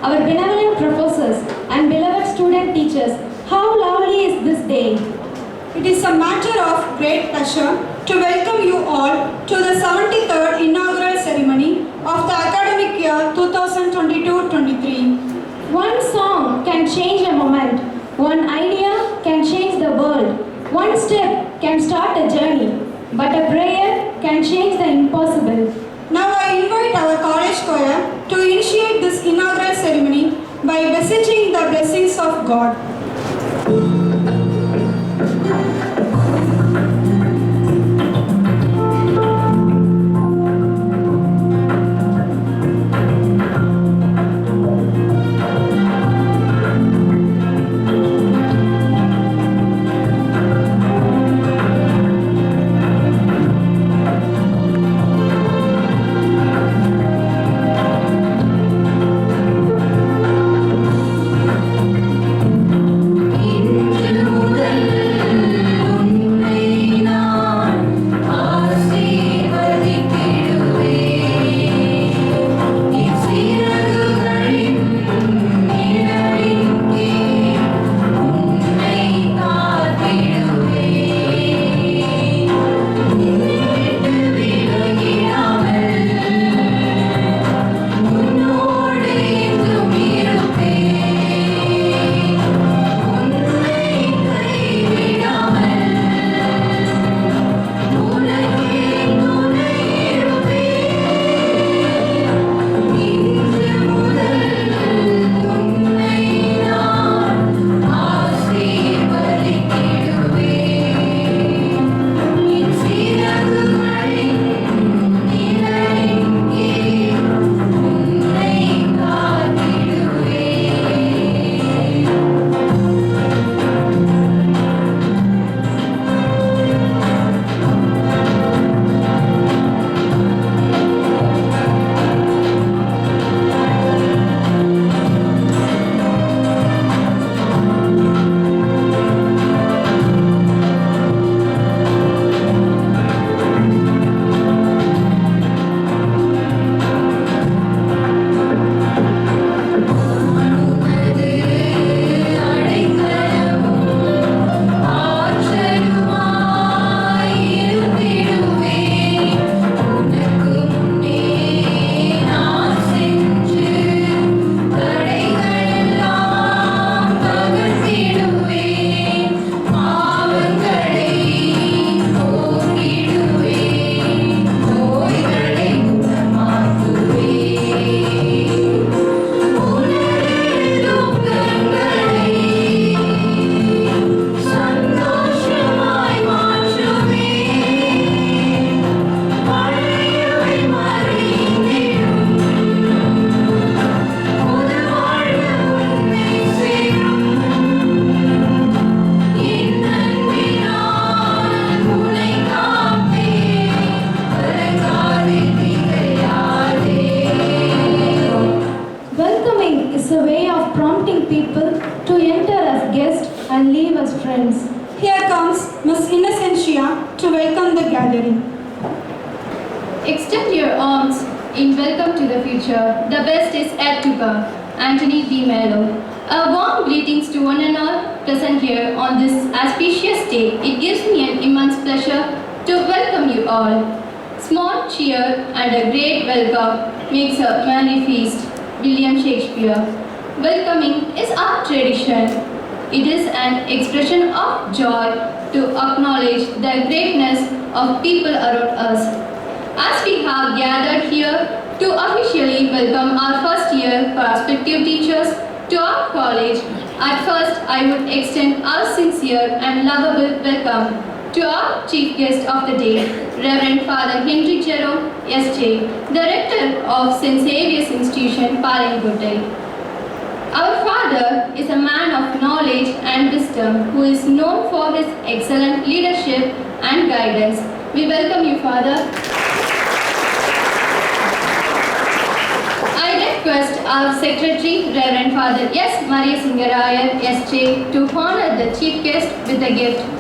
our benevolent professors and beloved student teachers, how lovely is this day. It is a matter of great pleasure to welcome you all to the 73rd inaugural ceremony of the academic year 2022-23. One song can change a moment, one idea can change the world, one step can start a journey, but a prayer can change the impossible. Now I invite our college choir to initiate this inaugural ceremony by beseeching the blessings of God. உன்னை a way of prompting people to enter as guests and leave as friends. Here comes Miss Innocentia to welcome the gathering. Extend your arms in welcome to the future. The best is yet to come. Anthony D. Mello. A warm greetings to one and all present here on this auspicious day. It gives me an immense pleasure to welcome you all. Small cheer and a great welcome makes a merry feast. William Shakespeare. Welcoming is our tradition. It is an expression of joy to acknowledge the greatness of people around us. As we have gathered here to officially welcome our first year prospective teachers to our college, at first I would extend our sincere and lovable welcome to our chief guest of the day, Reverend Father Henry Jerome, S.J., the rector of St. Xavier's Institution, Palangutai. Our father is a man of knowledge and wisdom who is known for his excellent leadership and guidance. We welcome you, Father. I request our Secretary, Reverend Father S. Maria Singaraya, S.J., to honor the chief guest with a gift.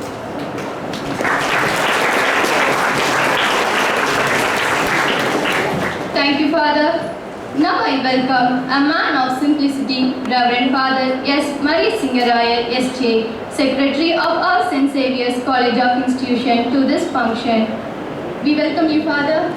Thank you, Father. Now I welcome a man of simplicity, Reverend Father S. Maria Singaraya, S.J., Secretary of our St. Xavier's College of Institution, to this function. We welcome you, Father.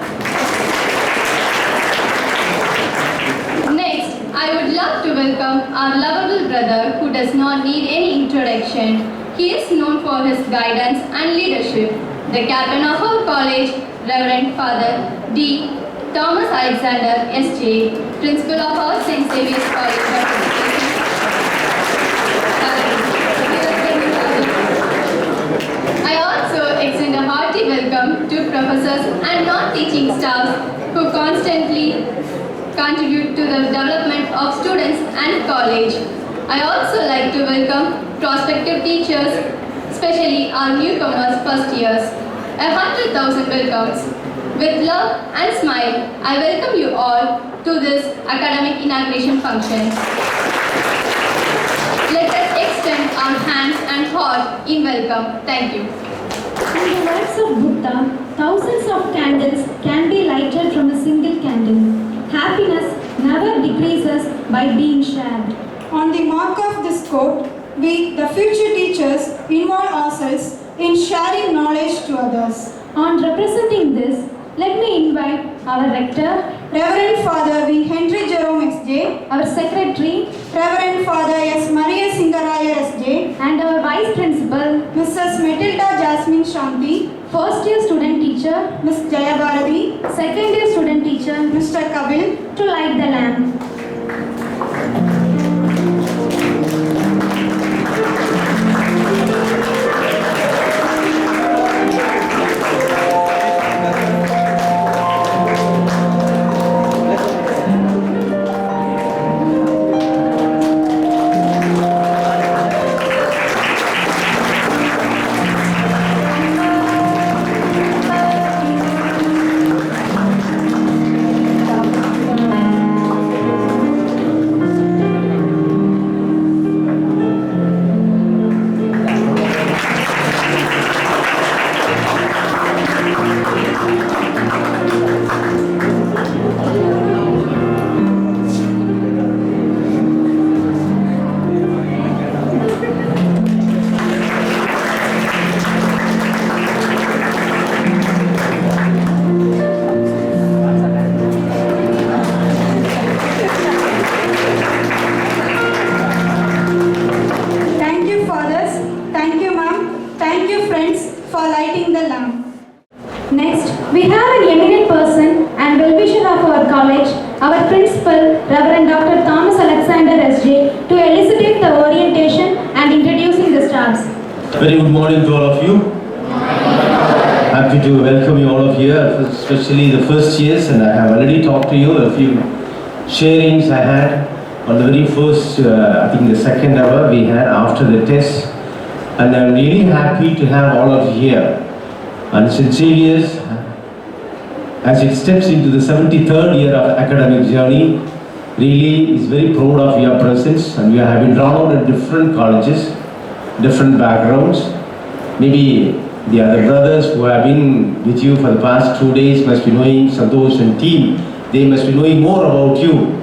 Next, I would love to welcome our lovable brother who does not need any introduction. He is known for his guidance and leadership. The captain of our college, Reverend Father D. Thomas Alexander, S.J., Principal of our St. Xavier's College of Education. I also extend a hearty welcome to professors and non-teaching staff who constantly contribute to the development of students and college. I also like to welcome prospective teachers, especially our newcomers first years. 100,000 welcomes. With love and smile, I welcome you all to this academic inauguration function. Let us extend our hands and heart in welcome. Thank you. In the words of Buddha, thousands of candles can be lighted from a single candle. Happiness never decreases by being shared. On the mark of this quote, we, the future teachers, involve ourselves in sharing knowledge to others. On representing this, let me invite our rector, Reverend Father V. Henry Jerome S.J., our secretary, Reverend Father S. Maria Singaraya S.J., and our vice principal, Mrs. Matilda Jasmine Shanti, first year student teacher, Ms. Jayabharati, second year student teacher, Mr. Kabil, to light the lamp. Next, we have an eminent person and well-wisher of our college, our principal, Reverend Dr. Thomas Alexander S.J., to elucidate the orientation and introducing the stars. Very good morning to all of you. Happy to welcome you all of here, especially the first years, and I have already talked to you a few sharings I had on the very first, I think the second hour we had after the test, and I'm really happy to have all of you here. And St. Xavier's, as it steps into the 73rd year of academic journey, really is very proud of your presence, and you have been drawn out in different colleges, different backgrounds. Maybe the other brothers who have been with you for the past 2 days must be knowing Santosh and team. They must be knowing more about you.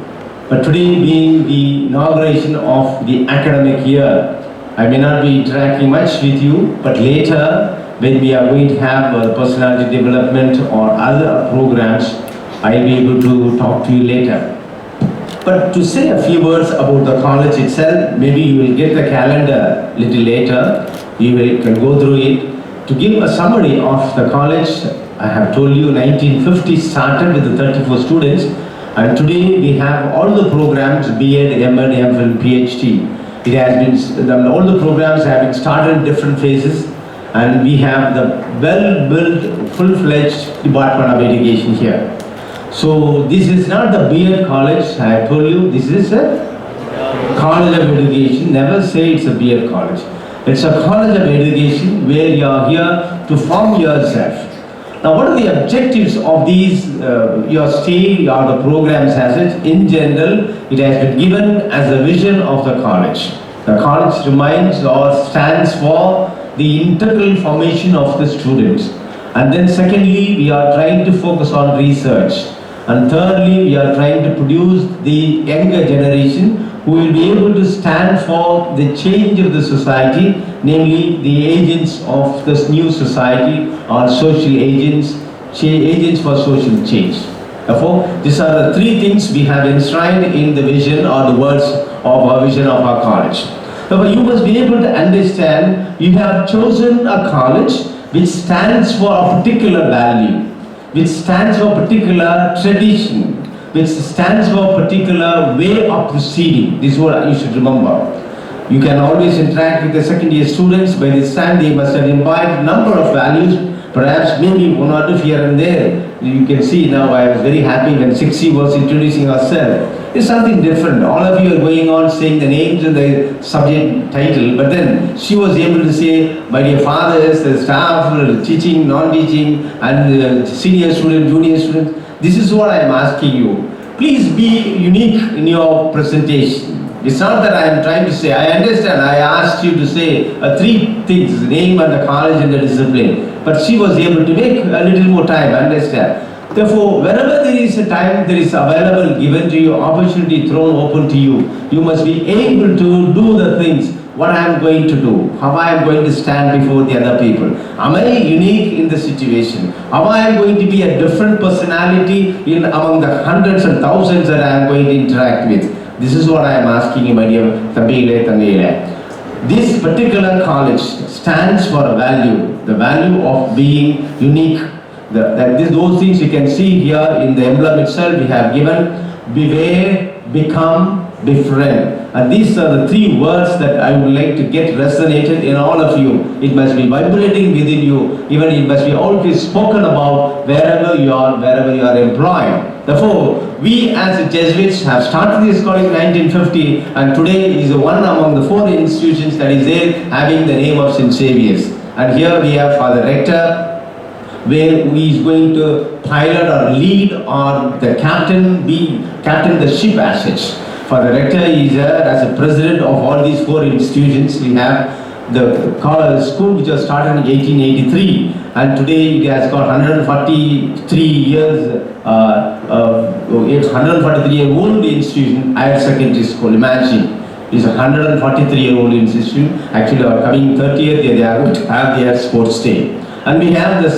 But today being the inauguration of the academic year, I may not be interacting much with you, but later when we are going to have personality development or other programs, I'll be able to talk to you later. But to say a few words about the college itself, maybe you will get the calendar a little later, can go through it. To give a summary of the college, I have told you 1950 started with the 34 students, and today we have all the programs, B.Ed, M.Ed, M.Phil, PhD. It has been, all the programs have been started in different phases, and we have the well-built, full-fledged Department of Education here. So this is not the B.Ed college, I have told you, this is a college of education. Never say it's a B.Ed college. It's a college of education where you are here to form yourself. Now, what are the objectives of these, your stay or the programs as it? In general, it has been given as a vision of the college. The college reminds or stands for the integral formation of the students. And then secondly, we are trying to focus on research. And thirdly, we are trying to produce the younger generation who will be able to stand for the change of the society, namely the agents of this new society or social agents, agents for social change. Therefore, these are the three things we have enshrined in the vision or the words of our vision of our college. Therefore, you must be able to understand you have chosen a college which stands for a particular value, which stands for a particular tradition, which stands for a particular way of proceeding. This is what you should remember. You can always interact with the second year students. By this time they must have imbibed a number of values, perhaps maybe one or two here and there. You can see now I was very happy when SXCE was introducing herself. It's something different. All of you are going on saying the names and the subject title, but then she was able to say, my dear fathers, the staff, teaching, non-teaching, and senior student, junior student. This is what I am asking you. Please be unique in your presentation. It's not that I am trying to say, I understand, I asked you to say three things, the name and the college and the discipline. But she was able to make a little more time, understand. Therefore, wherever there is a time, there is available, given to you, opportunity thrown open to you, you must be able to do the things, what I am going to do, how I am going to stand before the other people. Am I unique in the situation? How I am going to be a different personality among the hundreds and thousands that I am going to interact with? This is what I am asking you, my dear Tangile. This particular college stands for a value, the value of being unique. Those things you can see here in the emblem itself. We have given beware, become, befriend. And these are the three words that I would like to get resonated in all of you. It must be vibrating within you. Even it must be always spoken about wherever you are employed. Therefore, we as the Jesuits have started this college in 1950, and today is one among the 4 institutions that is there having the name of St. Xavier's. And here we have Father Rector, where he is going to pilot or lead or the captain the ship as such. Father Rector is as a president of all these 4 institutions. We have the school which was started in 1883, and today it has got 143 years, 143-year-old institution, higher secondary school. Imagine, it's a 143-year-old institution. Actually, our coming 30th year, they are going to have their sports day. And we have the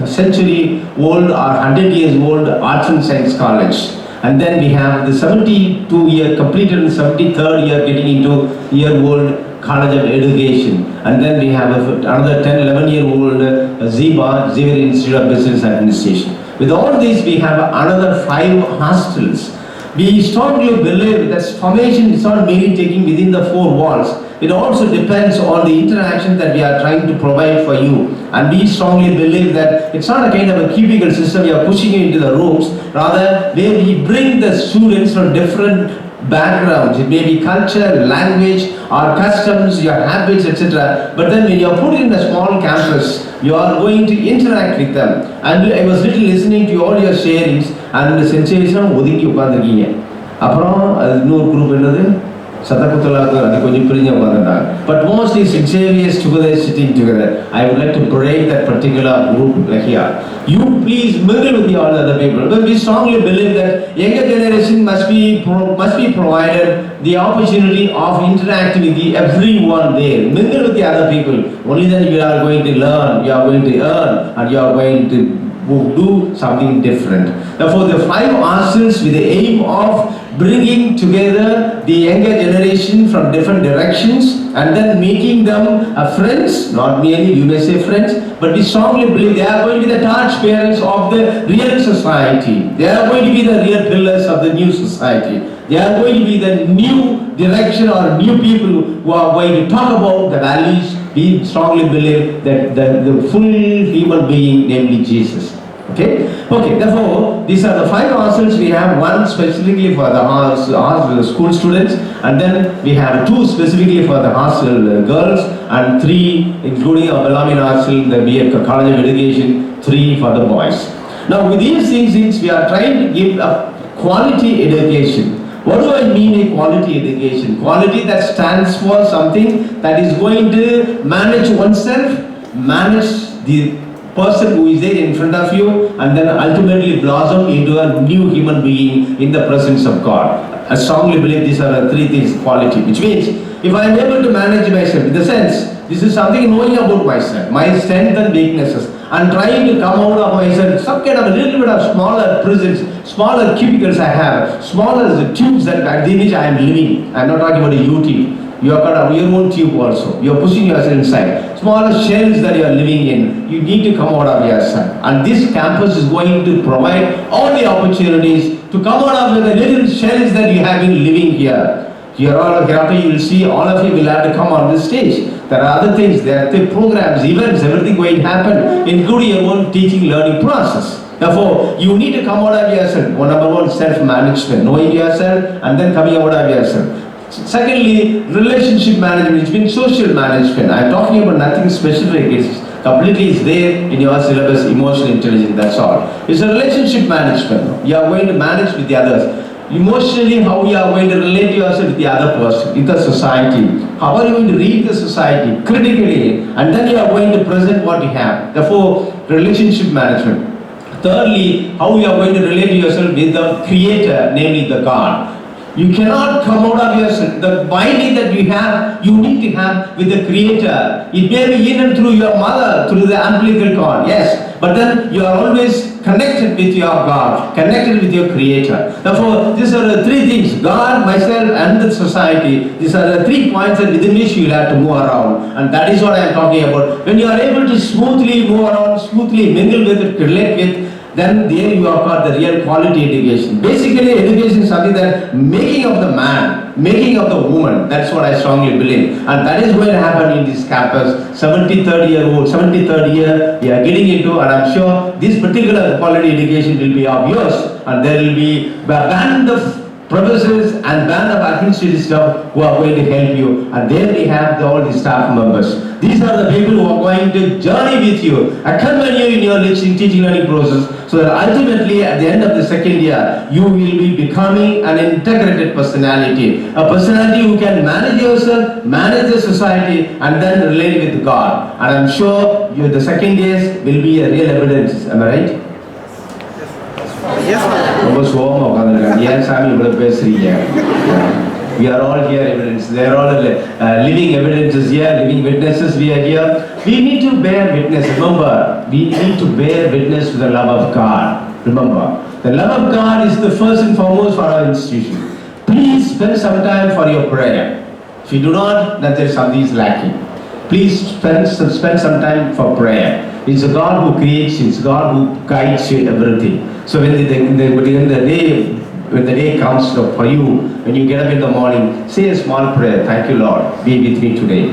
century-old or 100 years old Arts and Science College. And then we have the 72-year, completed in 73rd year, getting into year-old College of Education. And then we have another 10-11-year-old Xavier Institute of Business Administration. With all these, we have another 5 hostels. We strongly believe that formation is not merely taking within the 4 walls. It also depends on the interaction that we are trying to provide for you. And we strongly believe that it's not a kind of a cubicle system we are pushing you into the rooms, rather where we bring the students from different backgrounds, it may be culture, language, or customs, your habits, etc. But then when you are put in a small campus, you are going to interact with them. And I was little listening to all your sharings, and the sensation ஒதுங்கி உட்கார்ந்திருக்கீங்க. அப்புறம் இன்னொரு group என்னது சதகுத்தலாக அது கொஞ்சம் பிரிஞ்சு உட்கார்ந்துட்டாங்க. But mostly Xavier together sitting together. I would like to break that particular group here. You please mingle with the all other people. But we strongly believe that younger generation must be provided the opportunity of interacting with everyone there. Mingle with the other people. Only then you are going to learn, you are going to earn, and you are going to do something different. Therefore, the 5 hostels with the aim of bringing together the younger generation from different directions and then making them friends, not merely you may say friends, but we strongly believe they are going to be the torch bearers of the real society. They are going to be the real pillars of the new society. They are going to be the new direction or new people who are going to talk about the values. We strongly believe that the full human being, namely Jesus. Okay, therefore these are the 5 hostels. We have one specifically for the school students, and then we have 2 specifically for the hostel girls, and 3 including our Belamin hostel, the BA College of Education, 3 for the boys. Now with these things we are trying to give a quality education. What do I mean a quality education? Quality that stands for something that is going to manage oneself, manage the person who is there in front of you, and then ultimately blossom into a new human being in the presence of God. I strongly believe these are the 3 things, quality, which means if I am able to manage myself, in the sense, this is something knowing about myself, my strengths and weaknesses, and trying to come out of myself, some kind of a little bit of smaller prisons, smaller cubicles I have, smaller tubes that in which I am living. I am not talking about a U-tube. You have got your own tube also. You are pushing yourself inside. Smaller shells that you are living in. You need to come out of yourself. And this campus is going to provide all the opportunities to come out of the little shells that you have been living here. Hereafter you will see all of you will have to come on this stage. There are other things, there are the programs, events, everything going to happen, including your own teaching, learning process. Therefore, you need to come out of yourself. Number 1, self-management, knowing yourself and then coming out of yourself. Secondly, relationship management, which means social management. I am talking about nothing specific. It's completely is there in your syllabus, emotional intelligence, that's all. It's a relationship management. You are going to manage with the others. Emotionally, how you are going to relate yourself with the other person, with the society. How are you going to read the society critically, and then you are going to present what you have. Therefore, relationship management. Thirdly, how you are going to relate yourself with the Creator, namely the God. You cannot come out of yourself. The binding that you need to have with the Creator. It may be even through your mother, through the umbilical cord, yes. But then you are always connected with your God, connected with your Creator. Therefore, these are the 3 things, God, myself, and the society. These are the 3 points that within which you will have to move around. And that is what I am talking about. When you are able to smoothly move around, smoothly mingle with it, relate with, then there you have got the real quality education. Basically, education is something that making of the man, making of the woman, that's what I strongly believe. And that is going to happen in this campus. 73rd year we are getting into, and I'm sure this particular quality education will be of yours, and there will be a band of professors and band of administrative staff who are going to help you, and there we have all the staff members. These are the people who are going to journey with you, accompany you in your teaching learning process, so that ultimately at the end of the 2nd year you will be becoming an integrated personality, a personality who can manage yourself, manage the society, and then relate with God. And I'm sure the 2nd years will be a real evidence. Am I right? ரொம்ப சோகமா உட்கார்ந்திருக்காங்க. ஏன் சாமி இவ்வளவு பேசுறீங்க? We are all here evidence. They are all living evidences here, living witnesses. We are here. We need to bear witness. Remember, we need to bear witness to the love of God. Remember, the love of God is the first and foremost for our institution. Please spend some time for your prayer. If you do not, then there is something is lacking. Please spend some time for prayer. It's a God who creates you. It's God who guides you in everything. So when the day comes for you, when you get up in the morning, say a small prayer. Thank you, Lord. Be with me today.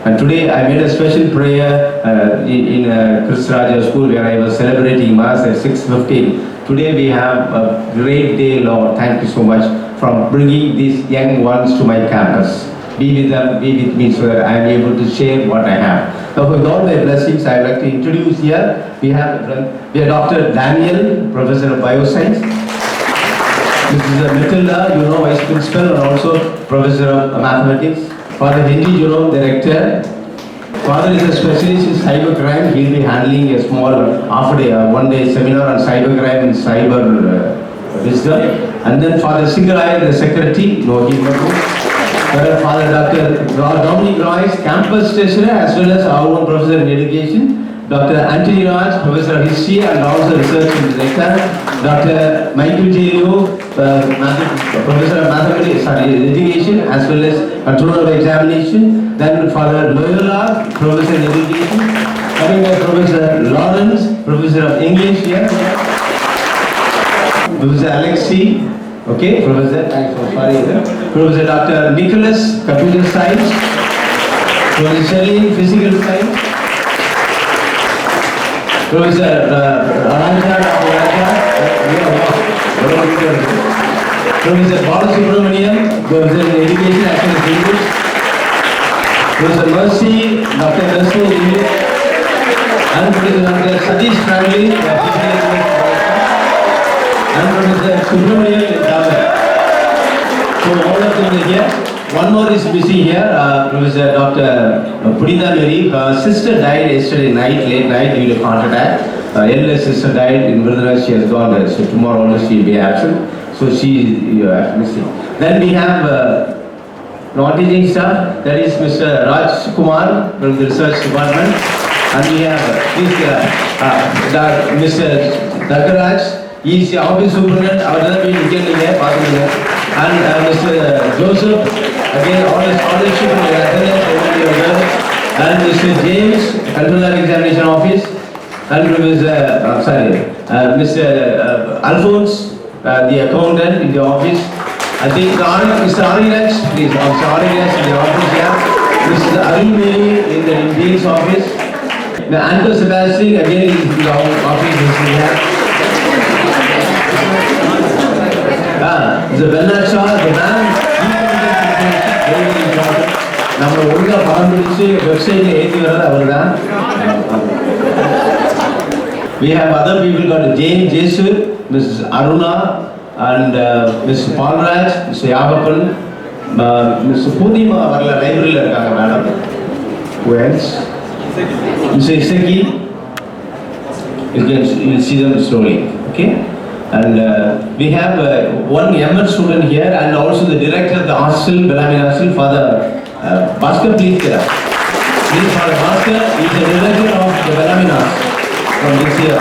And today I made a special prayer in Chris Raja school where I was celebrating Mass at 6:15. Today we have a great day, Lord. Thank you so much. from bringing these young ones to my campus. Be with them, be with me so that I am able to share what I have. Now with all my blessings, I would like to introduce here, we have Dr. Daniel, Professor of Bioscience. Mrs. Matilda, you know, Vice Principal and also Professor of Mathematics. Father Henry, you know, Director. Father is a specialist in cybercrime. He will be handling a small one-day seminar on cybercrime and cyber wisdom. And then Father Singarai, the Secretary, no, he knows. Father Dr. Dominic Royce, Campus Treasurer, as well as our own Professor in Education. Dr. Anthony Raj, Professor of History and also Research and Director. Dr. Michael J. Liu, Professor of Mathematics, Education, as well as Controller of Examination. Then Father Loyola, Professor in Education. Coming by Professor Lawrence, Professor of English here. Professor Alexi, okay, Professor, thanks for sorry. Professor Dr. Nicholas, Computer Science. Professor Shelley, Physical Science. Professor Aranja, Professor Balasubramanian, Professor in Education as well as English. Professor Mercy, Dr. Mercy in English. And Professor Dr. Satish Family, and Professor Subramanian in Tamil. So all of them are here. One more is missing here, Professor Dr. Pudita Mary. Her sister died yesterday night, late night due to heart attack. Her elder sister died in Virudhurai. She has gone, so tomorrow only she will be absent. So she is missing. Then we have non-teaching staff, that is Mr. Raj Kumar from the Research Department. And we have Mr. Dagaraj, he is the Office Superintendent, our other being here, and Mr. Joseph, again, all the scholarship and attendance, and Mr. James, Controller Examination Office, and Mr. Alphonse, the accountant in the office. I think Mr. Ariraj, please, Mr. Ariraj in the office here. Mr. Arunmeli in the Dean's office. The Anto Sebastian, again, in the office here. The Bernard Shaw, the man, very important. Number one, the website, we have other people got Jane Jesu, Mrs. Aruna, and Mr. Paulraj, Mr. Yavapan, Mr. Purnima, library, madam. Who else? Mr. Isaki, you will see them slowly, okay? And we have one ML student here and also the director of the hostel, Belamin Hostel, Father Bhaskar, please get up. Please, Father Bhaskar is the director of the Belamin Hostel from this year.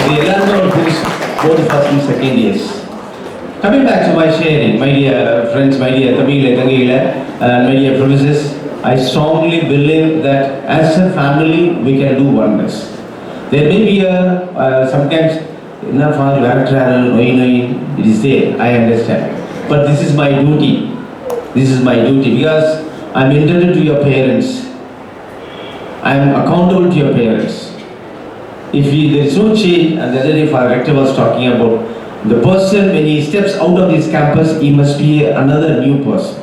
The 11th of both first and second years. Coming back to my sharing, my dear friends, my dear Tamil, and my dear professors, I strongly believe that as a family we can do wonders. There may be sometimes enough for travel, it is there, I understand. But this is my duty. This is my duty because I am indebted to your parents. I am accountable to your parents. If there is no change, and the other day our rector was talking about the person when he steps out of this campus, he must be another new person.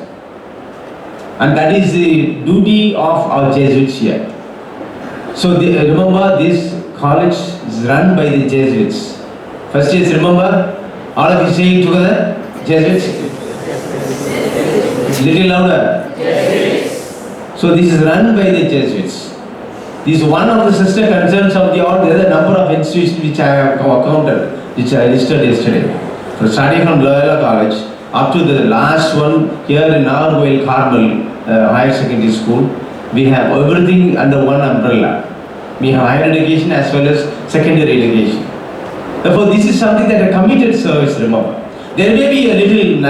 And that is the duty of our Jesuits here. So remember, this college is run by the Jesuits. First is remember, all of you saying together, Jesuits. Little louder. Jesuits. So this is run by the Jesuits. This is one of the sister concerns of the all. There are a number of institutions which I have accounted, which I listed yesterday. So starting from Loyola College up to the last one here in Nagarkoil Carmel Higher Secondary School, we have everything under one umbrella. We have higher education as well as secondary education. Therefore, this is something that a committed service, remember. There may be a little,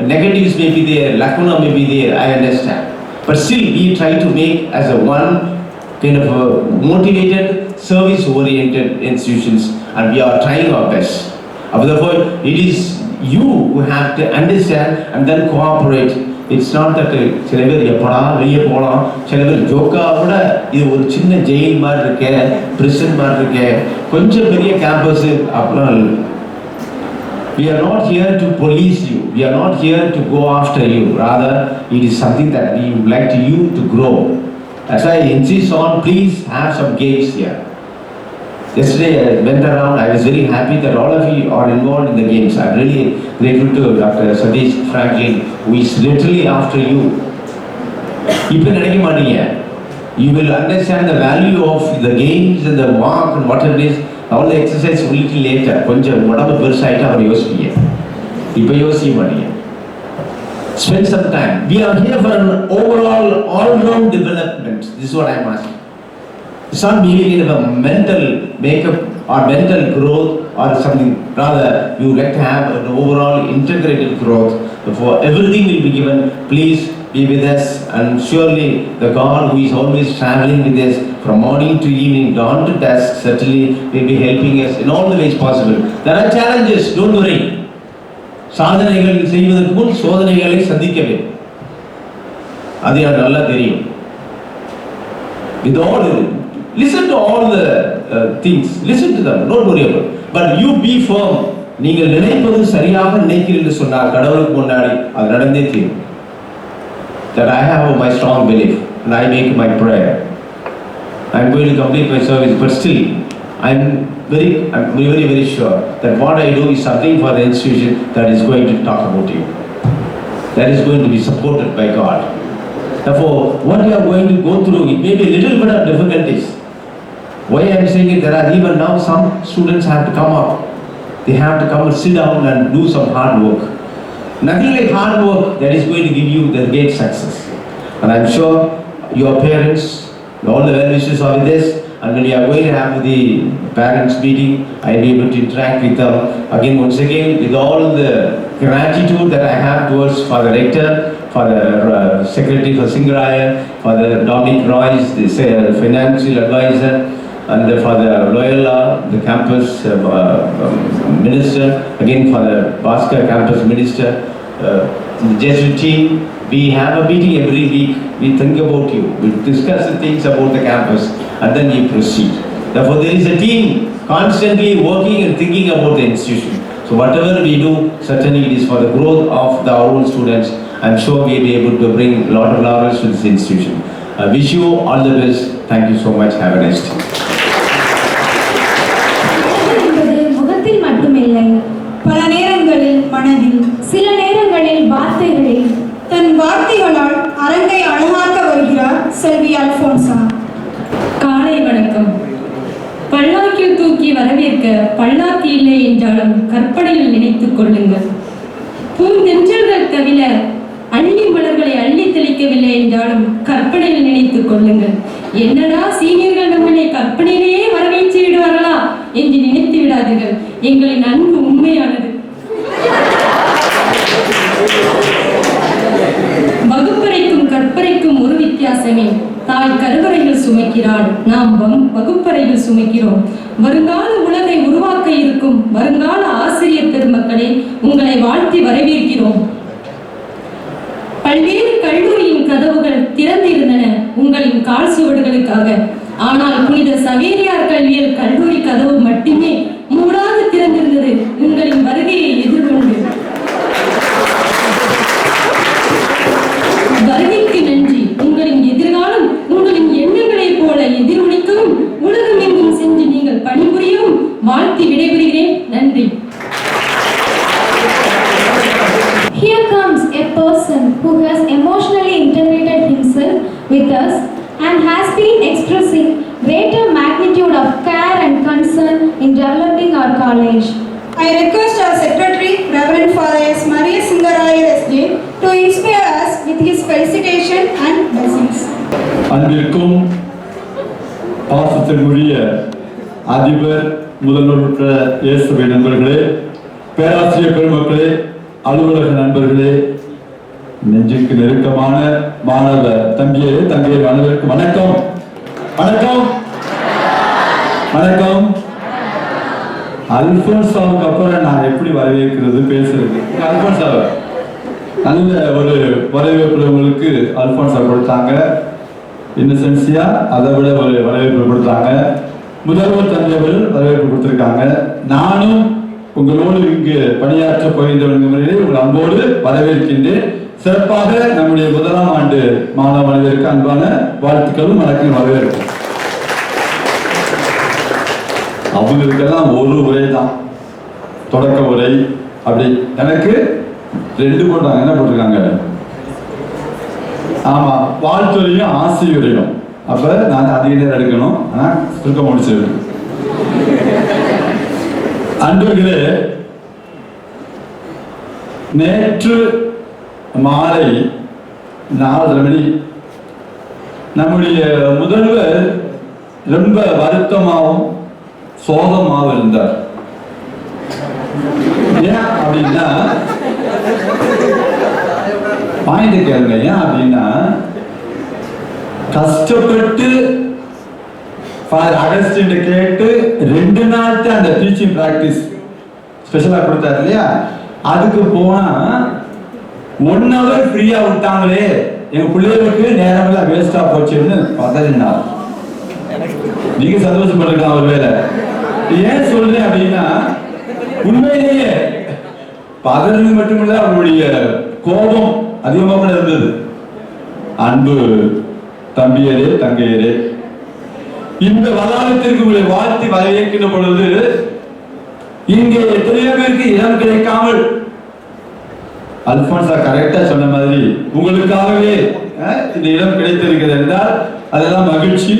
negatives may be there, lacuna may be there, I understand. But still, we try to make as a one kind of a motivated, service-oriented institutions, and we are trying our best. Therefore, it is you who have to understand and then cooperate. It's not that சில பேர் எப்படா வெளியே போகலாம், சில பேர் ஜோக்காக கூட இது ஒரு சின்ன ஜெயில் மாதிரி இருக்கேன், பிரிசன் மாதிரி இருக்கேன், கொஞ்சம் பெரிய கேம்பஸ் அப்படிலாம் We are not here to police you. We are not here to go after you. Rather, it is something that we would like you to grow. As I insist on, please have some games here. Yesterday I went around, I was very happy that all of you are involved in the games. I'm really grateful to Dr. Satish Franklin, who is literally after you. You will understand the value of the games and the walk and what it is. All the exercise a little later. Spend some time. We are here for an overall, all-round development. This is what I'm asking. It's not merely a mental makeup or mental growth or something. Rather, you would like to have an overall integrated growth. Therefore, everything will be given. Please be with us, and surely the God who is always traveling with us from morning to evening, dawn to dusk, certainly will be helping us in all the ways possible. There are challenges, don't worry. சாதனைகள் செய்வதற்கு முன் சோதனைகளை சந்திக்க வேண்டும். அது எனக்கு நல்லா தெரியும். With all listen to all the things, listen to them, don't worry about it. But you be firm. நீங்கள் நினைப்பது சரியாக நினைக்கிறீர்கள் என்று சொன்னால் கடவுளுக்கு முன்னாடி அது நடந்தே தீரும். That I have my strong belief and I make my prayer. I am going to complete my service, but still I am very sure that what I do is something for the institution that is going to talk about you. That is going to be supported by God. Therefore, what you are going to go through, it may be a little bit of difficulties. Why I am saying it, there are even now some students have to come up. They have to come and sit down and do some hard work. Nothing like hard work that is going to give you the great success. And I am sure your parents, all the well-wishers are with this. And when we are going to have the parents meeting, I will be able to interact with them. Again, once again, with all the gratitude that I have towards Father Rector, for the Secretary for Singaraya, for the Dominic Royce, the financial advisor, and for the Loyola, the campus minister, again for the Bhaskar campus minister, the Jesuit team. We have a meeting every week. We think about you. We discuss the things about the campus and then we proceed. Therefore, there is a team constantly working and thinking about the institution. So whatever we do, certainly it is for the growth of our own students. I'm sure we will be able to bring a lot of laurels to this institution. I wish you all the best. Thank you so much. Have a nice day. முகத்தில் மட்டுமில்லை, பல நேரங்களில் மனதில், சில நேரங்களில் வார்த்தைகளில், தன் வார்த்தைகளால் அரங்கை அழகாக்க வருகிறார் செல்வி அல்போன்சா. காலை வணக்கம். பல்லாக்கில் தூக்கி வரவேற்க பல்லாக்கு இல்லை என்றாலும் கற்பனையில் நினைத்துக் கொள்ளுங்கள். பூந்தென்றல்கள் தவிர அள்ளி மலர்களை அள்ளி தெளிக்கவில்லை என்றாலும் கற்பனையில் நினைத்துக் கொள்ளுங்கள். என்னடா சீனியர்கள் நம்மளை கற்பனையிலேயே வரவேற்று விடுவார்களா என்று நினைத்து விடாதீர்கள். எங்களின் அன்பு உண்மையானது. வகுப்பறைக்கும் கற்பறைக்கும் ஒரு வித்தியாசமே. தாய் கருவறையில் சுமைக்கிறாள், நாம் வகுப்பறையில் சுமைக்கிறோம். வருங்கால உலகை உருவாக்க இருக்கும் வருங்கால ஆசிரியர் பெருமக்களே, உங்களை வாழ்த்தி வரவேற்கிறோம். பல்வேறு கல்லூரியின் கதவுகள் திறந்திருந்தன உங்களின் கால் சுவடுகளுக்காக. ஆனால் புனித சவேரியார் கல்வியல் கல்லூரி கதவு மட்டுமே மூடாது திறந்திருந்தது உங்களின் வருகையை எதிர்கொண்டு. வருகைக்கு நன்றி. உங்களின் எதிர்காலம் உங்களின் எண்ணங்களைப் போல எதிரொலிக்கவும் உலகம் எங்கும் சென்று நீங்கள் பணிபுரியவும் வாழ்த்தி விடைபெறுகிறேன். நன்றி. Here comes a person who has emotionally integrated himself with us and has been expressing greater magnitude of care and concern in developing our college. I request our Secretary, Reverend Father S. Maria Singaraya S.J. to inspire us with his felicitation and blessings. அன்பிற்கும் பாசத்திற்குரிய அதிபர் முதல்வர் இயேசுவை நண்பர்களே, பேராசிரியர் பெருமக்களே, அலுவலக நண்பர்களே, நெஞ்சுக்கு நெருக்கமான மாணவ தம்பியே தங்கையே அனைவருக்கும் வணக்கம். வணக்கம் வணக்கம். அல்போன்சாவுக்கு அப்புறம் நான் எப்படி வரவேற்கிறது பேசுறது? அல்போன்சாவை நல்ல ஒரு வரவேற்பு உங்களுக்கு அல்போன்சா கொடுத்தாங்க. இன்னசென்சியா அதை விட ஒரு வரவேற்பு கொடுத்தாங்க. முதல்வர் தந்தையர்கள் வரவேற்பு கொடுத்துருக்காங்க. நானும் உங்களோடு இங்கு பணியாற்ற போகின்றவர்களிடையே உங்கள் அன்போடு வரவேற்கின்றேன். சிறப்பாக நம்முடைய முதலாம் ஆண்டு மாணவ மாணவருக்கு அன்பான வாழ்த்துக்களும் வணக்கம் வரவேற்கும். அவங்களுக்கெல்லாம் ஒரு உரை தான், தொடக்க உரை. அப்படி எனக்கு 2 போட்டாங்க. என்ன போட்டிருக்காங்க? ஆமா, வாழ்த்துறையும் ஆசிரியரையும். அப்ப நான் அதிக நேரம் எடுக்கணும், ஆனா சுருக்க முடிச்சிருக்கேன். அன்பர்களே, நேற்று மாலை 4:30 மணி நம்முடைய முதல்வர் ரொம்ப வருத்தமாகவும் சோகமாகவும் இருந்தார். ஏன் அப்படின்னா, பாயிண்ட் கேளுங்க. ஏன் அப்படின்னா, கஷ்டப்பட்டு அகஸ்டின் கேட்டு 2 நாள் தான் அந்த டீச்சிங் பிராக்டிஸ் ஸ்பெஷலா கொடுத்தாரு இல்லையா, அதுக்கு போனா 1 hour ஃப்ரீயா விட்டாங்களே, எங்க பிள்ளைகளுக்கு நேரம் எல்லாம் வேஸ்டா போச்சுன்னு பதறினார். நீங்க சந்தோஷப்பட்டிருக்கலாம் ஒரு வேலை. ஏன் சொல்றேன் அப்படின்னா, உண்மையிலேயே பதறது மட்டுமில்ல, அவருடைய கோபம் அதிகமாக இருந்தது. அன்பு தம்பியரே, தங்கையரே, இந்த வளாகத்திற்கு உங்களை வாழ்த்தி வரவேற்கின்ற பொழுது இங்கே எத்தனையோ பேருக்கு இடம் கிடைக்காமல், அல்போன்சா கரெக்டா சொன்ன மாதிரி உங்களுக்காகவே இந்த இடம் கிடைத்திருக்கிறது என்றால் அதெல்லாம் மகிழ்ச்சி.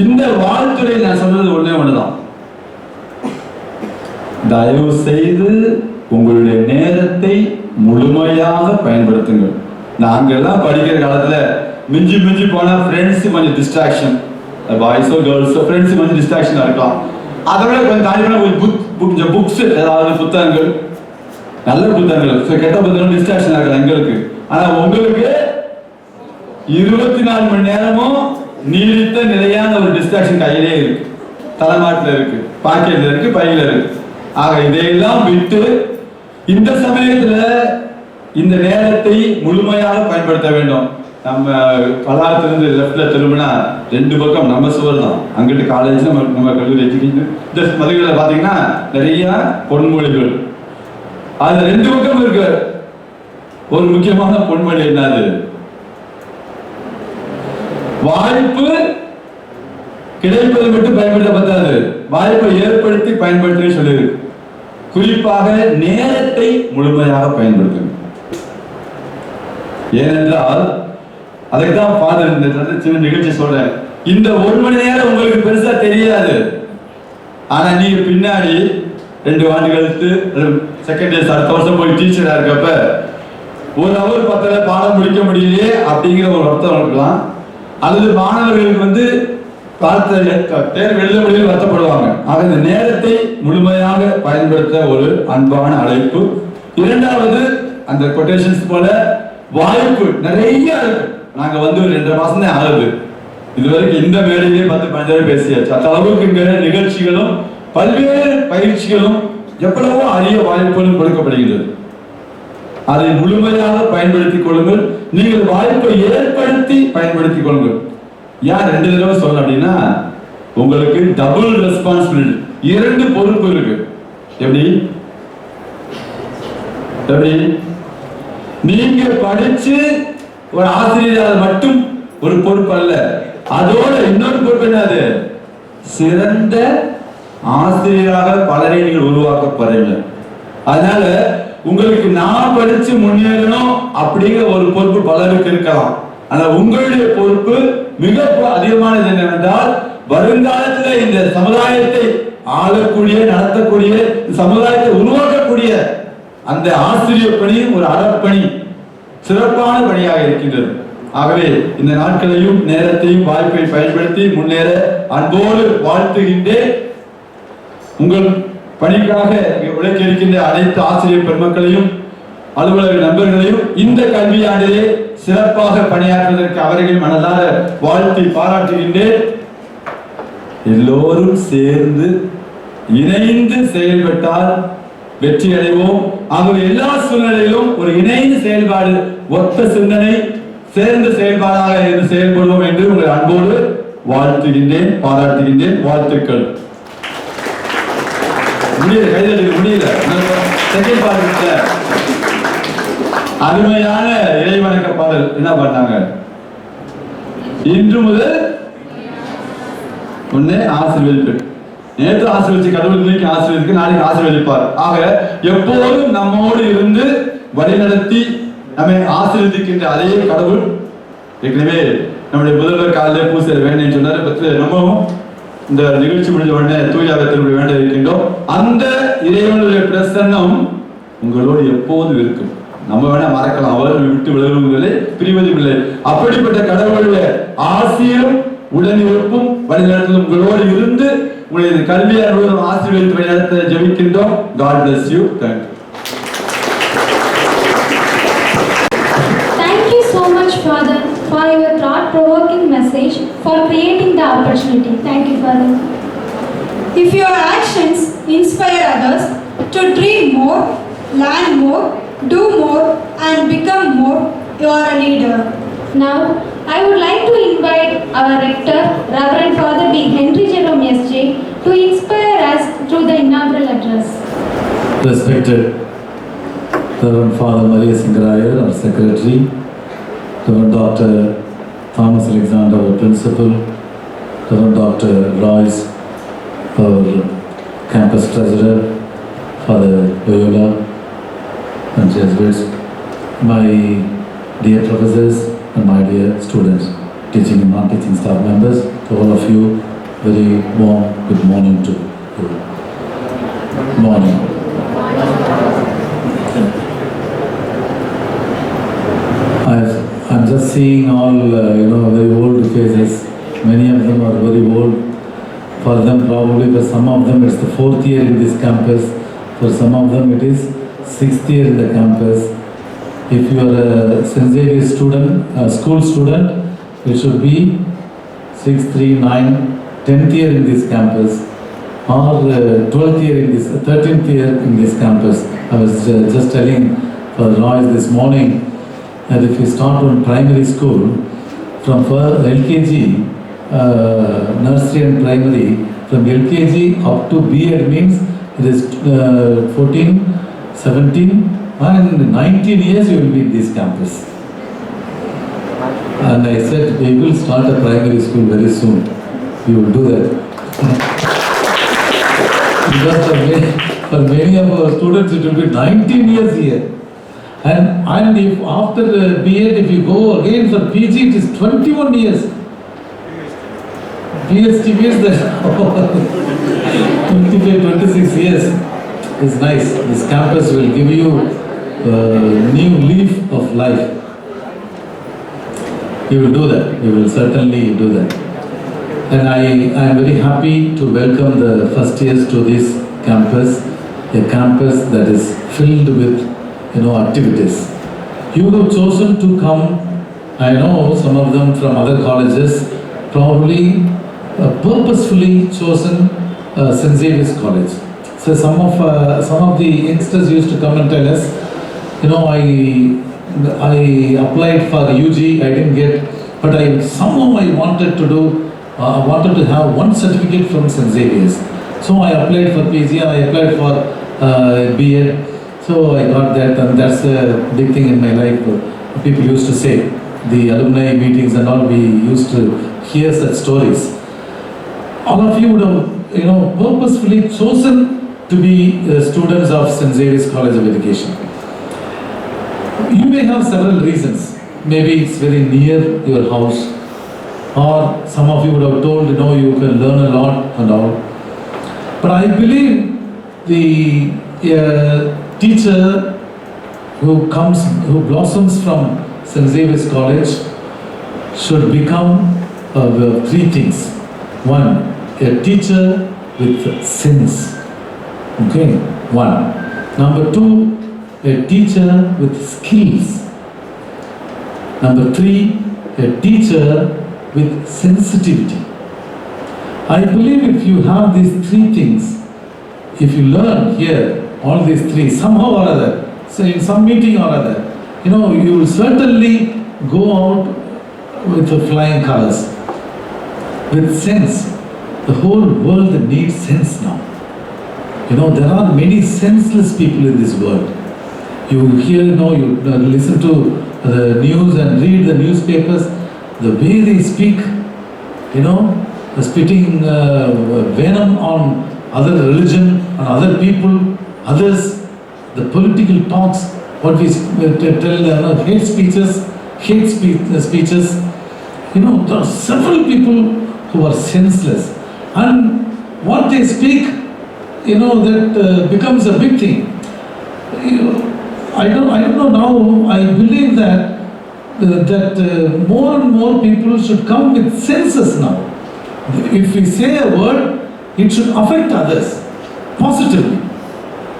இந்த வாழ்த்துறை நான் சொன்னது ஒண்ணுதான், தயவு செய்து உங்களுடைய நேரத்தை முழுமையாக பயன்படுத்துங்கள். நாங்கெல்லாம் படிக்கிற காலத்துல மிஞ்சி மிஞ்சி போனா ஃப்ரெண்ட்ஸ் கொஞ்சம் டிஸ்ட்ராக்ஷன், பாய்ஸோ கேர்ள்ஸோ ஃப்ரெண்ட்ஸ் கொஞ்சம் டிஸ்ட்ராக்ஷனா இருக்கலாம். அதை விட கொஞ்சம் தாண்டி போனா கொஞ்சம் புக்ஸ், ஏதாவது புத்தகங்கள், நல்ல புத்தகங்கள், கெட்ட புத்தகங்கள் டிஸ்ட்ராக்ஷன் ஆகலாம் எங்களுக்கு. ஆனா உங்களுக்கு 24 மணி நேரமும் நீடித்த நிலையான ஒரு டிஸ்ட்ராக்ஷன் கையிலே இருக்கு, தலைமாட்டில் இருக்கு, பாக்கெட்ல இருக்கு, பையில இருக்கு. ஆக இதையெல்லாம் விட்டு இந்த சமயத்துல இந்த நேரத்தை முழுமையாக பயன்படுத்த வேண்டும். நம்ம கலாத்திலிருந்து லெப்ட்ல திரும்பினா 2 பக்கம் நம்ம சுவர் தான். அங்கிட்டு காலேஜ், நம்ம கல்லூரி எஜுகேஷன், இந்த மதுரையில பாத்தீங்கன்னா நிறைய பொன்மொழிகள். அது 2 பக்கம் இருக்கு. ஒரு முக்கியமான பொன்மொழி என்னது? வாய்ப்பு கிடைப்பதை மட்டும் பயன்படுத்த பத்தாது, வாய்ப்பை ஏற்படுத்தி பயன்படுத்த சொல்லியிருக்கு. குறிப்பாக நேரத்தை முழுமையாக பயன்படுத்துங்க. ஏனென்றால் அதுக்குதான் ஃபாதர் இந்த சின்ன நிகழ்ச்சி சொல்றேன். இந்த 1 மணி நேரம் உங்களுக்கு பெருசா தெரியாது, ஆனா நீங்க பின்னாடி 2 ஆண்டு கழித்து செகண்ட் இயர்ஸ் அடுத்த வருஷம் போய் டீச்சரா இருக்கப்ப 1 hour 10 பாடம் முடிக்க முடியலையே அப்படிங்கிற ஒரு அர்த்தம் இருக்கலாம். அல்லது மாணவர்களுக்கு தேர்வு எழுத முடியல வருத்தப்படுவாங்க. ஆக இந்த நேரத்தை முழுமையாக பயன்படுத்த ஒரு அன்பான அழைப்பு. 2வது, அந்த கொட்டேஷன்ஸ் போல வாய்ப்பு நிறைய இருக்கு. நாங்க ஒரு 2 மாசம் தான் ஆகுது, இதுவரைக்கும் இந்த மேடையிலே 10-15 பேசியாச்சு. அந்த அளவுக்கு இங்க நிகழ்ச்சிகளும் பல்வேறு பயிற்சிகளும் எவ்வளவோ அரிய வாய்ப்புகளும் கொடுக்கப்படுகிறது. அதை முழுமையாக பயன்படுத்திக் கொள்ளுங்கள். நீங்கள் வாய்ப்பை ஏற்படுத்தி பயன்படுத்திக் கொள்ளுங்கள். ஏன் 2 தடவை சொல்ல அப்படின்னா, உங்களுக்கு டபுள் ரெஸ்பான்சிபிலிட்டி, 2 பொறுப்பு இருக்கு. எப்படி? நீங்க படிச்சு ஒரு ஆசிரியராக மட்டும் ஒரு பொறுப்பு அல்ல, அதோட இன்னொரு பொறுப்பு என்னது? சிறந்த ஆசிரியராக பலரை நீங்கள் உருவாக்க போறீங்க. அதனால உங்களுக்கு நான் படிச்சு முன்னேறணும் அப்படிங்கிற ஒரு பொறுப்பு பலருக்கு இருக்கலாம். ஆனா உங்களுடைய பொறுப்பு மிக அதிகமானது என்னவென்றால், வருங்காலத்துல இந்த சமுதாயத்தை ஆளக்கூடிய, நடத்தக்கூடிய, சமுதாயத்தை உருவாக்கக்கூடிய அந்த ஆசிரியர் பணி ஒரு அறப்பணி, சிறப்பான பணியாக இருக்கின்றது. ஆகவே இந்த நாட்களையும் நேரத்தையும் வாய்ப்பை பயன்படுத்தி முன்னேற அன்போடு வாழ்த்துகின்றேன். உங்கள் பணிக்காக உழைக்க இருக்கின்ற அனைத்து ஆசிரியர் பெருமக்களையும் அலுவலக நண்பர்களையும் இந்த கல்வியாண்டிலே சிறப்பாக பணியாற்றுவதற்கு அவர்கள் மனதார வாழ்த்தி பாராட்டுகின்றேன். எல்லோரும் சேர்ந்து இணைந்து செயல்பட்டால் வெற்றி அடைவோம். ஆகவே எல்லா சூழ்நிலையிலும் ஒரு இணைந்து செயல்பாடு, ஒத்த சிந்தனை, சேர்ந்த செயல்பாடாக இருந்து செயல்படுவோம் என்று உங்கள் அன்போடு வாழ்த்துகின்றேன், பாராட்டுகின்றேன். வாழ்த்துக்கள். முடியல, கைதட்டுக்கு முடியல. செகண்ட் பார்ட்ல அருமையான இறைவணக்க பாடல் என்ன பண்ணாங்க? இன்று முதல் உன்னை ஆசீர்வதிப்பு. நேற்று ஆசீர்வதிச்சு கடவுள் இன்னைக்கு ஆசீர்வதிக்கு, நாளைக்கு ஆசீர்வதிப்பார். ஆக எப்போதும் நம்மோடு இருந்து வழிநடத்தி நம்மை ஆசீர்வதிக்கின்ற அதே கடவுள் ஏற்கனவே நம்முடைய முதல்வர் காலையில் பூசை வேண்டேன்னு சொன்னார். பற்றி நம்மவும் இந்த நிகழ்ச்சி முடிஞ்ச உடனே தூயாவை திரும்ப வேண்ட இருக்கின்றோம். அந்த இறைவனுடைய பிரசன்னம் உங்களோடு எப்போதும் இருக்கும். நம்ம வேணா மறக்கலாம், அவர்கள் விட்டு விலகுவதில்லை, பிரிவதில்லை. அப்படிப்பட்ட கடவுளுடைய ஆசியும் உடனிருப்பும் வழிநடத்தலும் உங்களோடு இருந்து உங்களுடைய கல்வியாளர்களும் ஆசீர்வதித்து வழிநடத்த ஜெபிக்கின்றோம். God bless you. Thank you so much, Father, for your thought-provoking message, for creating the opportunity. Thank you, Father. If your actions inspire others to dream more, learn more, do more, and become more, you are a leader. Now, I would like to invite our rector, Reverend Father D. Henry Jerome S.J., to inspire us through the inaugural address. Respected Reverend Father Maria Singarayar, our secretary, Reverend Dr. Thomas Alexander, our principal, Reverend Dr. Royce, our campus treasurer, Father Loyola, and Jesuits, my dear professors and my dear students, teaching and non-teaching staff members, to all of you, very warm good morning to you. Morning. I'm just seeing all, very old faces. Many of them are very old. For them probably, for some of them it's the 4th year in this campus. For some of them it is 6th year in the campus. If you are a St. Xavier student, a school student, it should be 6th, 3, 9, 10th year in this campus, or 12th year in this, 13th year in this campus. I was just telling for Royce this morning that if you start on primary school, from LKG, nursery and primary, from LKG up to B.Ed means it is 14, 17 and 19 years you will be in this campus. And I said, we will start a primary school very soon. We will do that. Because for many of our students it will be 19 years here. And if after B.Ed, if you go again for PG, it is 21 years. PhD means that 25, 26 years is nice. This campus will give you a new leaf of life. You will do that. You will certainly do that. And I am very happy to welcome the first years to this campus, a campus that is filled with activities. You have chosen to come. I know some of them from other colleges, probably purposefully chosen St. Xavier's College. So some of the youngsters used to come and tell us, I applied for UG, I didn't get, but somehow I wanted to have one certificate from St. Xavier's. So I applied for PG and I applied for B.Ed. So I got that, and that's a big thing in my life. People used to say, the alumni meetings and all, we used to hear such stories. All of you would have, purposefully chosen to be students of St. Xavier's College of Education. You may have several reasons. Maybe it's very near your house, or some of you would have told, you can learn a lot and all. But I believe the teacher who blossoms from St. Xavier's College should become three things. One, a teacher with sense. Okay, one. Number two, a teacher with skills. Number three, a teacher with sensitivity. I believe if you have these three things, if you learn here all these three somehow or other, so in some meeting or other, you will certainly go out with the flying colors, with sense. The whole world needs sense now. You know, there are many senseless people in this world. You hear, you know, you listen to the news and read the newspapers, the way they speak, you know, spitting venom on other religion, on other people, others, the political talks, what we tell, hate speeches, speeches. You know, there are several people who are senseless, and what they speak, you know, that becomes a big thing. You know, I don't know now. I believe that more and more people should come with senses now. If we say a word, it should affect others positively,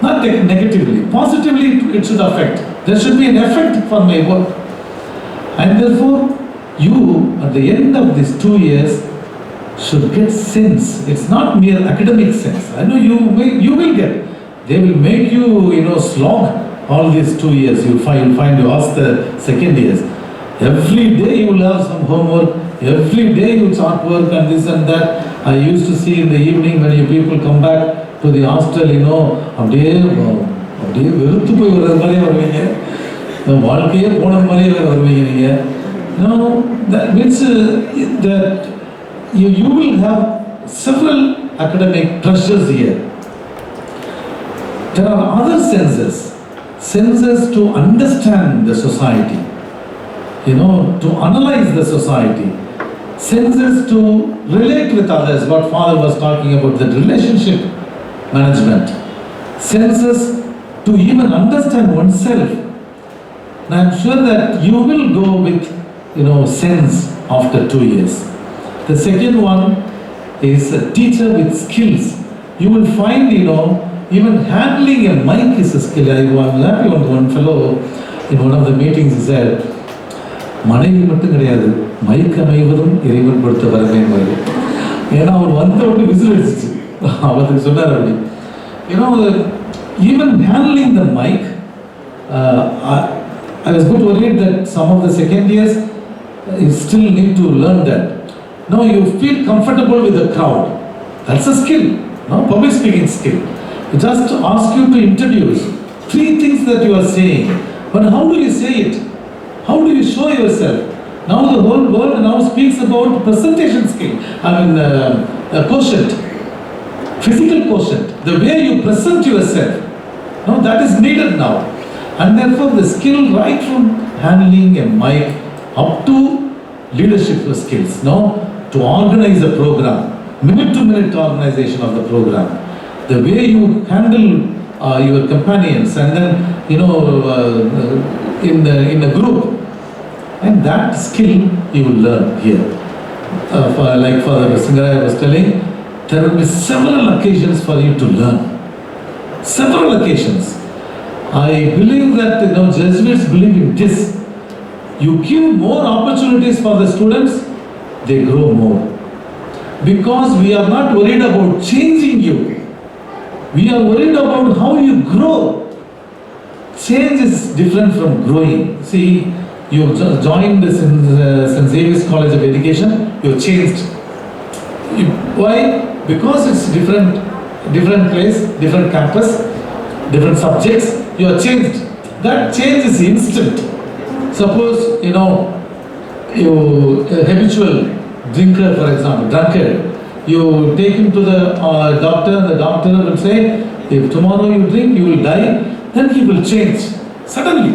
not negatively. Positively, it should affect. There should be an effect for my work, and therefore, you at the end of these 2 years should get sense. It's not mere academic sense. I know you will get. They will make you, you know, slog all these 2 years. You'll find you ask the second years. Every day you will have some homework. Every day you start work and this and that. I used to see in the evening when you people come back to the hostel, you know, அப்படியே வெறுத்து போய் வர்றது மாதிரியே வருவீங்க, வாழ்க்கையே போன மாதிரியே வருவீங்க நீங்க. You know, that means that you will have several academic pressures here. There are other senses to understand the society, you know, to analyze the society, senses to relate with others, what Father was talking about, that relationship management, senses to even understand oneself. And I am sure that you will go with, you know, sense after 2 years. The second one is a teacher with skills. You will find, you know, even handling a mic is a skill. I was happy one fellow in one of the meetings he said, மனைவி மட்டும் கிடையாது, mic அமைவதும் இறைவன் கொடுத்த வரவேன். ஏன்னா அவர் வந்த உடனே whistle அடிச்சிச்சு, அவருக்கு சொன்னார் அப்படி. You know, even handling the mic, I was good worried that some of the second years you still need to learn that. Now you feel comfortable with the crowd. That's a skill, no? Public speaking skill. It just ask you to introduce 3 things that you are saying. But how do you say it? How do you show yourself? Now the whole world now speaks about presentation skill. I mean, quotient, physical quotient, the way you present yourself. Now that is needed now. And therefore the skill right from handling a mic up to leadership skills, no? To organize a program, minute-to-minute organization of the program, the way you handle your companions, and then, you know, in a group, and that skill you will learn here. Like Father Singaraya was telling, there will be several occasions for you to learn. Several occasions. I believe that, you know, Jesuits believe in this. You give more opportunities for the students, they grow more. Because we are not worried about changing you. We are worried about how you grow. Change is different from growing. See, you joined St. Xavier's College of Education, you changed. Why? Because it's different place, different campus, different subjects, you are changed. That change is instant. Suppose, you know, you habitual drinker, for example, drunkard, you take him to the doctor, the doctor will say, if tomorrow you drink, you will die, then he will change. Suddenly,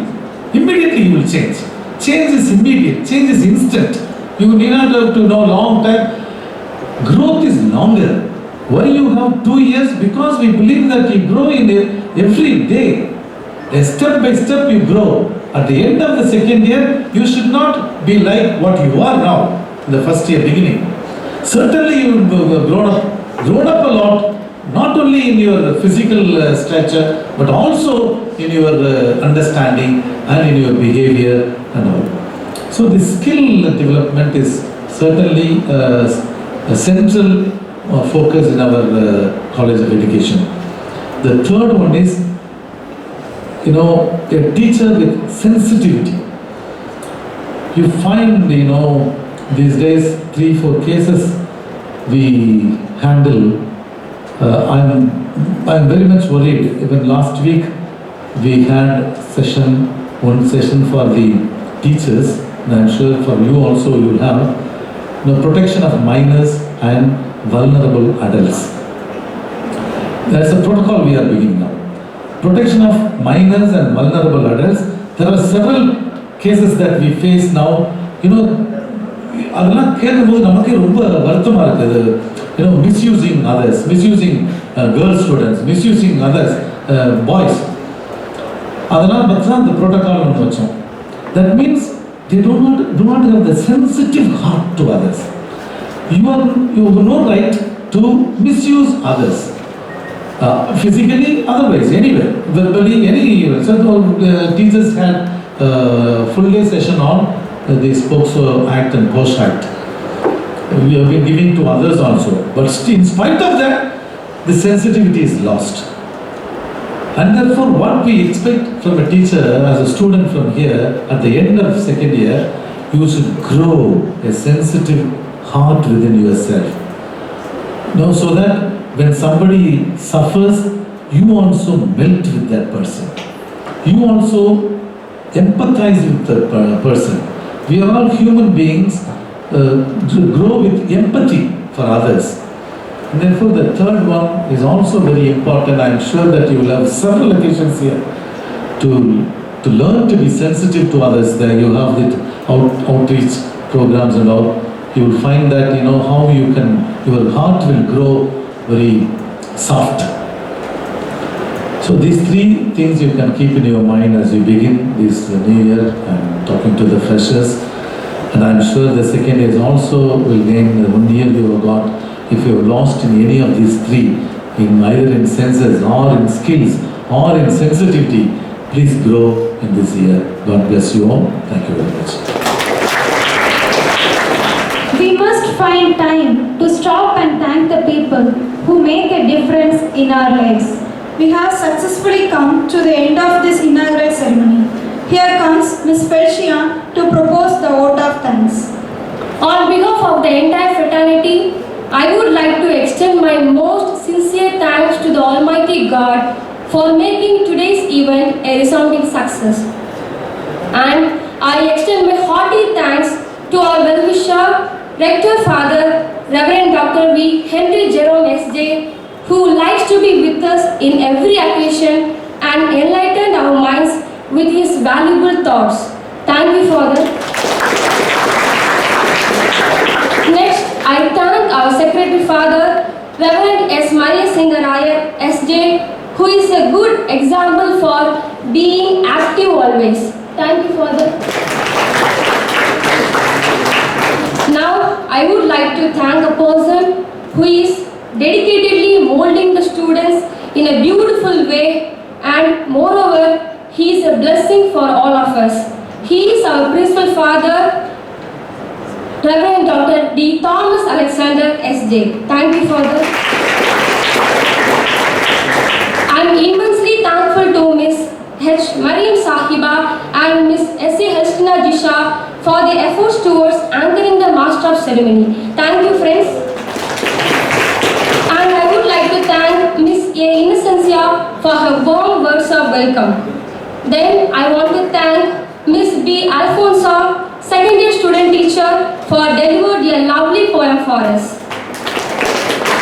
immediately he will change. Change is immediate, change is instant. You need not have to know long time. Growth is longer. Why you have 2 years? Because we believe that you grow in every day. A step by step you grow. At the end of the second year, you should not be like what you are now in the first year beginning. Certainly you will grown up a lot, not only in your physical stature, but also in your understanding and in your behavior and all. So the skill development is certainly a central focus in our College of Education. The third one is, you know, a teacher with sensitivity. You find, you know, these days 3-4 cases we handle I'm very much worried. Even last week we had one session for the teachers, and I'm sure for you also you will have protection of minors and vulnerable adults. There is a protocol we are beginning now. Protection of minors and vulnerable adults. There are several cases that we face now. அதெல்லாம் கேட்கும்போது நமக்கே ரொம்ப வருத்தமா இருக்குது. Misusing others, misusing girl students, misusing others, boys. அதெல்லாம் பத்தி தான் இந்த protocol ஒன்று வச்சோம். That means they do not have the sensitive heart to others. You have no right to misuse others. Physically, otherwise, anywhere, verbally, anywhere. So teachers had full day session on the Spokesman Act and Post Act. We have been giving to others also. But still, in spite of that, the sensitivity is lost. And therefore, what we expect from a teacher as a student from here, at the end of second year, you should grow a sensitive heart within yourself. So that when somebody suffers, you also melt with that person. You also empathize with the person. We are all human beings, to grow with empathy for others. And therefore the third one is also very important. I am sure that you will have several occasions here to learn to be sensitive to others. There you have the outreach programs and all. You will find that how your heart will grow very soft. So these three things you can keep in your mind as you begin this new year and talking to the freshers. And I'm sure the second year also will gain the 1 year you have got. If you have lost in any of these three, either in senses or in skills or in sensitivity, please grow in this year. God bless you all. Thank you very much. We must find time to stop and thank the people who make a difference in our lives. We have successfully come to the end of this inaugural ceremony. Here comes Ms. Felcia to propose the vote of thanks. On behalf of the entire fraternity, I would like to extend my most sincere thanks to the Almighty God for making today's event a resounding success. And I extend my hearty thanks to our well-wisher, Rector Father, Reverend Dr. V. Henry Jerome S.J., who likes to be with us in every occasion and enlighten our minds with his valuable thoughts. Thank you, Father. Next, I thank our Secretary Father, Reverend S. Maria Singaraya S.J., who is a good example for being active always. Thank you, Father. Now, I would like to thank a person who is dedicatedly molding the students in a beautiful way, and moreover, he is a blessing for all of us. He is our principal father, Reverend Dr. D. Thomas Alexander S.J. Thank you, Father. I am immensely thankful to Ms. H. Mariam Sahiba and Ms. S.A. Hestina Jisha for their efforts towards anchoring the Master of Ceremony. Thank you, friends. And I would like to thank Ms. A. Innocencia for her warm words of welcome. Then I want to thank Ms. B. Alfonso, second year student teacher, for delivering a lovely poem for us.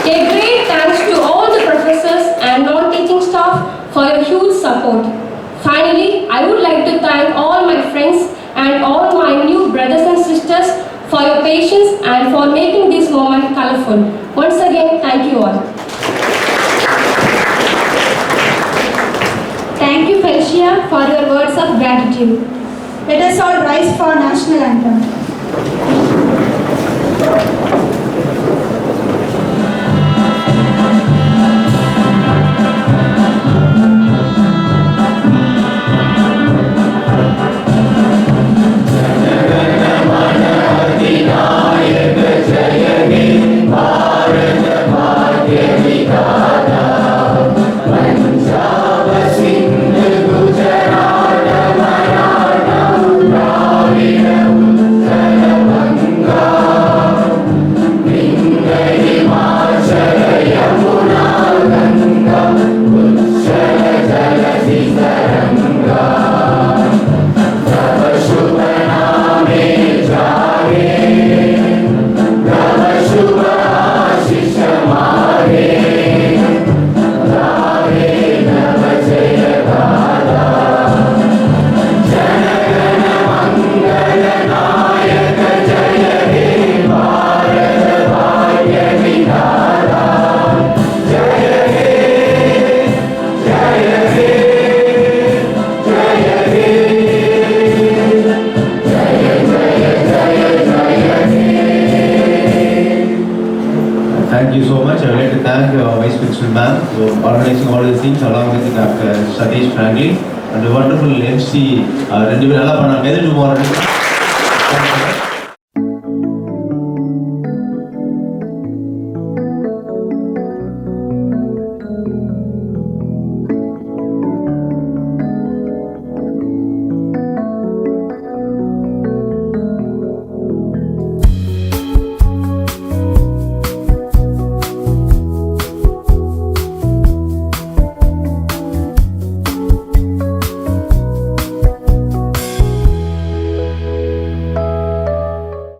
A great thanks to all the professors and non-teaching staff for your huge support. Finally, I would like to thank all my friends and all my new brothers and sisters for your patience and for making this moment colorful. Once again, thank you all. Thank you, Felcia, for your words of gratitude. Let us all rise for national anthem. you so much. I would like to thank Vice Principal Ma'am for organizing all these things along with Dr. Satish Franklin and the wonderful MC. 2 பேரும் நல்லா பண்ணாங்க. எது tomorrow?